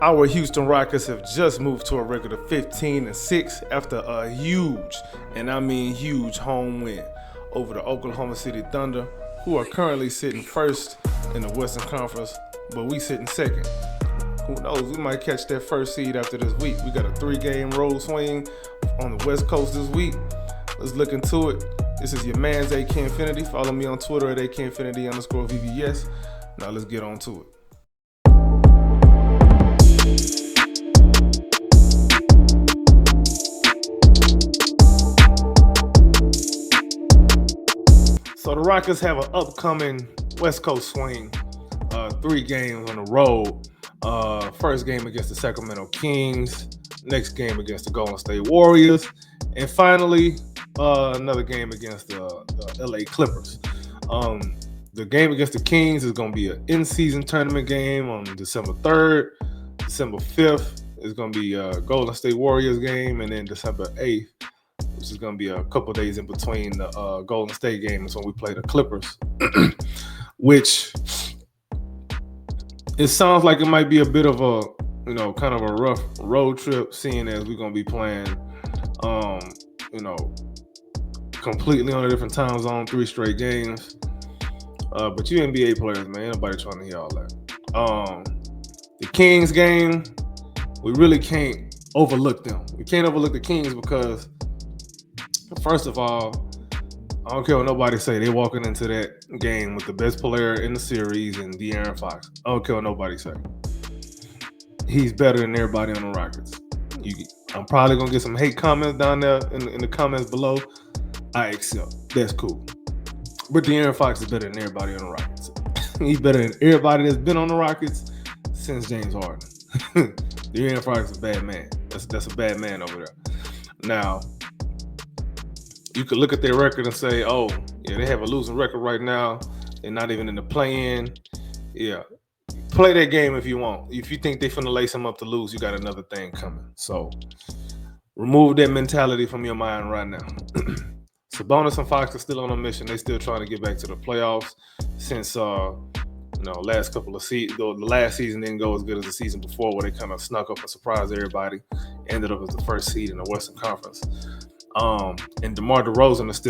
Our Houston Rockets have just moved to a record of 15-6 after a huge, and I mean huge, home win over the Oklahoma City Thunder, who are currently sitting first in the Western Conference, but we sitting second. Who knows? We might catch that first seed after this week. We got a 3-game road swing on the West Coast this week. Let's look into it. This is your man's AK Infinity. Follow me on Twitter at AKInfinity_VVS. Now let's get on to it. So the Rockets have an upcoming West Coast swing, 3 games on the road. First game against the Sacramento Kings, next game against the Golden State Warriors, and finally another game against the LA Clippers. The game against the Kings is going to be an in-season tournament game on December 3rd. December 5th is going to be a Golden State Warriors game, and then December 8th, which is going to be a couple days in between the Golden State game, is when we play the Clippers, which it sounds like it might be a bit of a, kind of a rough road trip, seeing as we're going to be playing, completely on a different time zone, 3 straight games. But you NBA players, man, ain't nobody trying to hear all that. The Kings game, we really can't overlook them. We can't overlook the Kings because, first of all, I don't care what nobody say. They walking into that game with the best player in the series and De'Aaron Fox. I don't care what nobody say. He's better than everybody on the Rockets. I'm probably gonna get some hate comments down there in the comments below. I accept. That's cool. But De'Aaron Fox is better than everybody on the Rockets. He's better than everybody that's been on the Rockets since James Harden. De'Aaron Fox is a bad man. That's a bad man over there. Now, you could look at their record and say, oh, yeah, they have a losing record right now. They're not even in the play-in. Yeah. Play that game if you want. If you think they're finna lace them up to lose, you got another thing coming. So remove that mentality from your mind right now. Sabonis and Fox are still on a mission. They're still trying to get back to the playoffs since last couple of seasons. The last season didn't go as good as the season before, where they kind of snuck up and surprised everybody. Ended up as the first seed in the Western Conference. And DeMar DeRozan is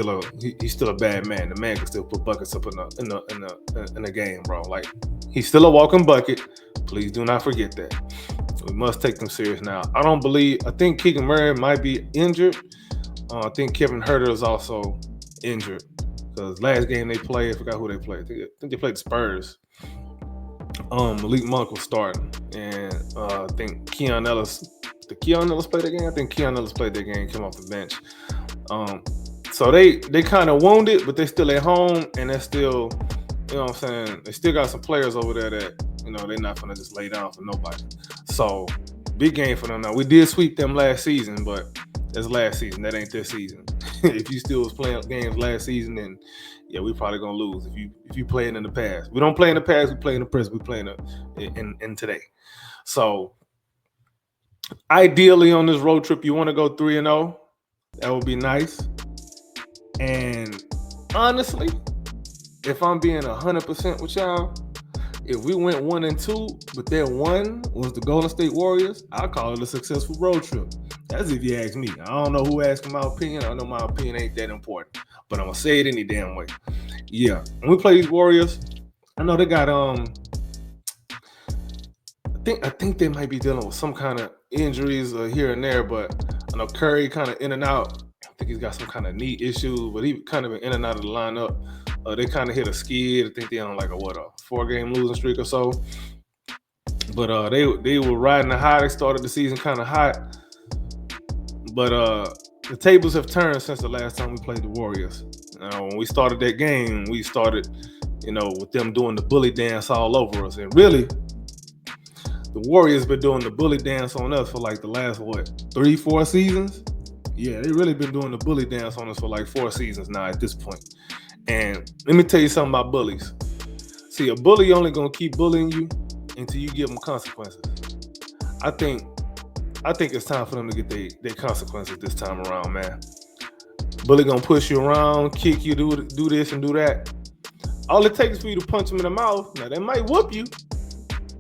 he's still a bad man. The man can still put buckets up in the game, bro. Like, he's still a walking bucket. Please do not forget that. We must take them serious now. I think Keegan Murray might be injured. I think Kevin Huerter is also injured because last game they played, I forgot who they played. I think they played the Spurs. Malik Monk was starting, and I think Keon Ellis. Did Keon Ellis play that game? I think Keon Ellis played that game, came off the bench. So they kind of wounded, but they're still at home, and they're still, what I'm saying? They still got some players over there that, they're not going to just lay down for nobody. So, big game for them now. We did sweep them last season, but that's last season. That ain't this season. If you still was playing games last season, then yeah, we probably gonna lose. If you playing in the past, we don't play in the past. We play in the present. We play in today. So ideally, on this road trip, you want to go 3-0. That would be nice. And honestly, if I'm being 100% with y'all, if we went 1-2, but that one was the Golden State Warriors, I'll call it a successful road trip. That's if you ask me. I don't know who asked my opinion. I know my opinion ain't that important, but I'm gonna say it any damn way. Yeah, when we play these Warriors, I know they got I think they might be dealing with some kind of injuries here and there, but I know Curry kind of in and out. I think he's got some kind of knee issue, but he kind of been in and out of the lineup. They kind of hit a skid. I think they on like a 4-game losing streak or so. But they were riding the high. They started the season kind of hot. But the tables have turned since the last time we played the Warriors. When we started that game, we started, with them doing the bully dance all over us. And really, the Warriors been doing the bully dance on us for like the last, 3-4 seasons? Yeah, they really been doing the bully dance on us for like 4 seasons now at this point. And let me tell you something about bullies. See, a bully only gonna keep bullying you until you give them consequences. I think it's time for them to get their consequences this time around, man. Bully gonna push you around, kick you, do this and do that. All it takes is for you to punch him in the mouth. Now, they might whoop you,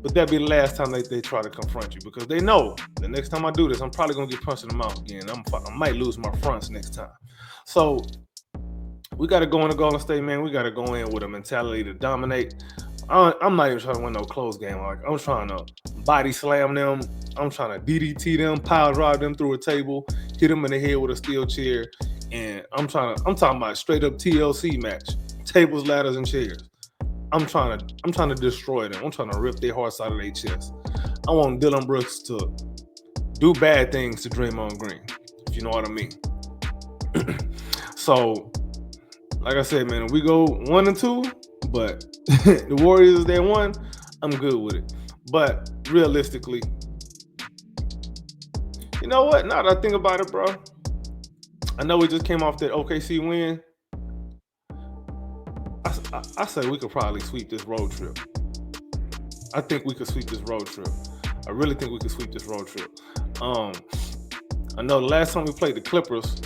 but that'd be the last time they try to confront you, because they know the next time I do this, I'm probably gonna get punched in the mouth again. I might lose my fronts next time. So we got to go into Golden State, man. We got to go in with a mentality to dominate. I'm not even trying to win no close game. Like, I'm trying to body slam them. I'm trying to DDT them, power drive them through a table, hit them in the head with a steel chair, and I'm talking about straight up TLC match, tables, ladders, and chairs. I'm trying to destroy them. I'm trying to rip their hearts out of their chest. I want Dillon Brooks to do bad things to Draymond Green, if you know what I mean. So, like I said, man, if we go 1-2, but the Warriors, they won, I'm good with it. But realistically, you know what? Now that I think about it, bro, I know we just came off that OKC win. I say we could probably sweep this road trip. I think we could sweep this road trip. I really think we could sweep this road trip. I know the last time we played the Clippers,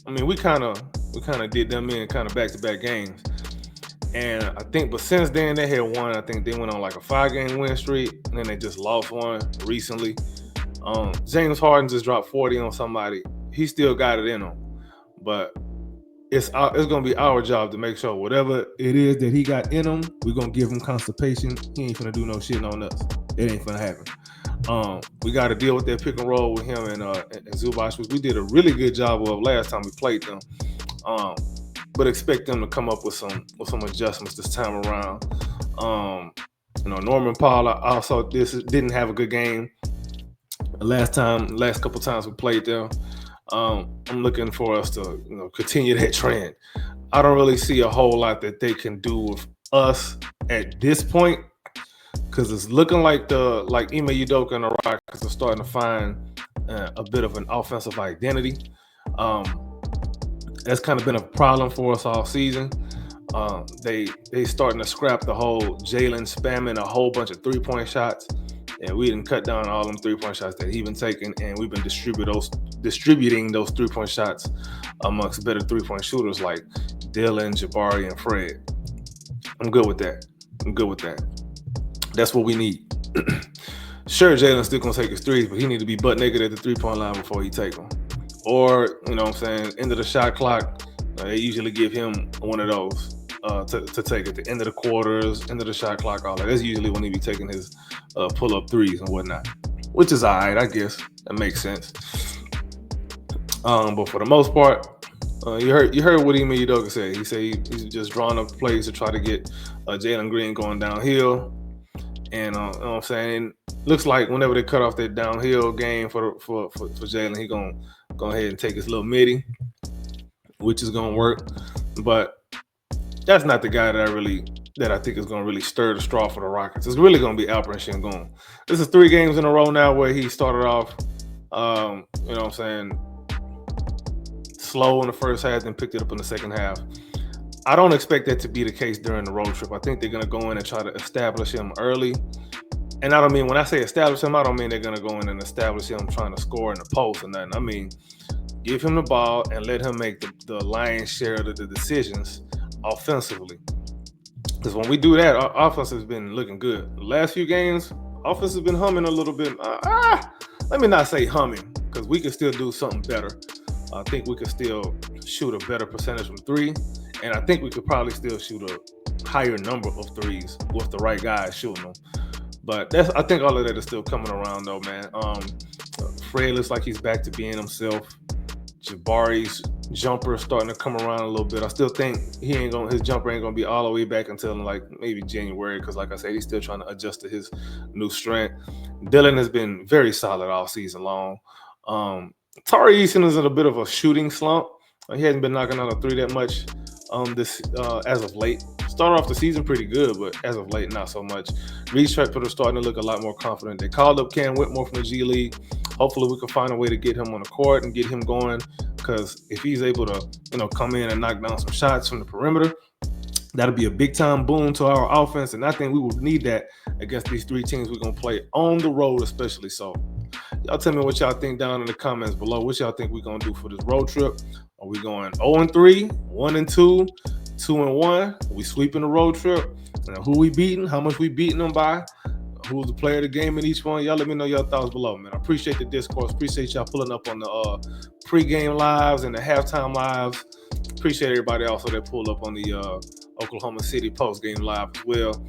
I mean, we kind of did them in kind of back-to-back games. And I think, but since then they had won. I think they went on like a 5-game win streak, and then they just lost one recently. James Harden just dropped 40 on somebody. He still got it in him, but it's gonna be our job to make sure whatever it is that he got in him, we're gonna give him constipation. He ain't gonna do no shit on us. It ain't gonna happen. We got to deal with that pick and roll with him and Zubac, which we did a really good job of last time we played them. But expect them to come up with some adjustments this time around. Norman Powell also didn't have a good game last couple times we played them. I'm looking for us to continue that trend. I don't really see a whole lot that they can do with us at this point, because it's looking like Ime Udoka and the Rockets are starting to find a bit of an offensive identity. That's kind of been a problem for us all season. They starting to scrap the whole Jalen spamming a whole bunch of 3-point shots, and we didn't cut down all them 3-point shots that he been taking, and we've been distributing those 3-point shots amongst better 3-point shooters like Dillon, Jabari, and Fred. I'm good with that. That's what we need. Sure, Jalen's still gonna take his threes, but he need to be butt naked at the 3-point line before he take them. Or, end of the shot clock, they usually give him one of those to take at the end of the quarters, end of the shot clock, all that. That's usually when he be taking his pull-up threes and whatnot, which is all right, I guess. That makes sense. But for the most part, you heard what Ime Udoka said. He said he's just drawing up plays to try to get Jalen Green going downhill. And you know what I'm saying? Looks like whenever they cut off that downhill game for Jalen, he gonna go ahead and take his little midi, which is gonna work. But that's not the guy that I think is gonna really stir the straw for the Rockets. It's really gonna be Alperen Sengun. This is 3 games in a row now where he started off, slow in the first half, then picked it up in the second half. I don't expect that to be the case during the road trip. I think they're going to go in and try to establish him early. And I don't mean, when I say establish him, I don't mean they're going to go in and establish him trying to score in the post or nothing. I mean, give him the ball and let him make the lion's share of the decisions offensively. Because when we do that, our offense has been looking good. The last few games, offense has been humming a little bit. Let me not say humming, because we can still do something better. I think we could still shoot a better percentage from 3. And I think we could probably still shoot a higher number of threes with the right guys shooting them. But I think all of that is still coming around, though, man. Fred looks like he's back to being himself. Jabari's jumper is starting to come around a little bit. I still think his jumper ain't gonna be all the way back until like maybe January, because like I said, he's still trying to adjust to his new strength. Dillon has been very solid all season long. Tari Eason is in a bit of a shooting slump. He hasn't been knocking on a 3 that much as of late. Started off the season pretty good, but as of late, not so much. Reese Shepard is starting to look a lot more confident. They called up Cam Whitmore from the G League. Hopefully we can find a way to get him on the court and get him going, because if he's able to come in and knock down some shots from the perimeter, that'll be a big-time boon to our offense, and I think we will need that against these 3 teams we're going to play on the road especially. So y'all tell me what y'all think down in the comments below. What y'all think we're going to do for this road trip? Are we going 0-3, 1-2, 2-1? Are we sweeping the road trip? who we beating, how much we beating them by, who's the player of the game in each one. Y'all let me know your thoughts below, man. I appreciate the discourse. Appreciate y'all pulling up on the pregame lives and the halftime lives. Appreciate everybody also that pulled up on the Oklahoma City postgame live as well.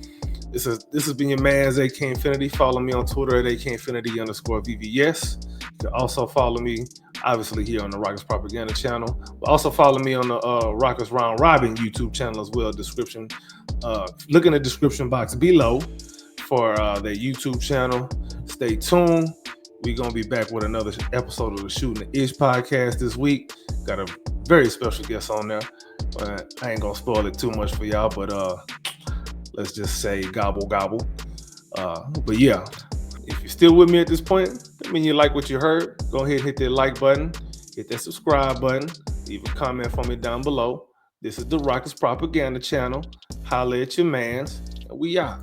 This has been your man, AK Infinity. Follow me on Twitter at AKInfinity_VVS. You can also follow me, obviously, here on the Rockets Propaganda channel. But also follow me on the Rockets Round Robin YouTube channel as well. Description. Look in the description box below for their YouTube channel. Stay tuned. We're going to be back with another episode of the Shooting the Ish podcast this week. Got a very special guest on there. But I ain't going to spoil it too much for y'all, but let's just say gobble, gobble. But yeah, if you're still with me at this point, that means you like what you heard. Go ahead and hit that like button. Hit that subscribe button. Leave a comment for me down below. This is the Rockets Propaganda channel. Holla at your mans. And we out.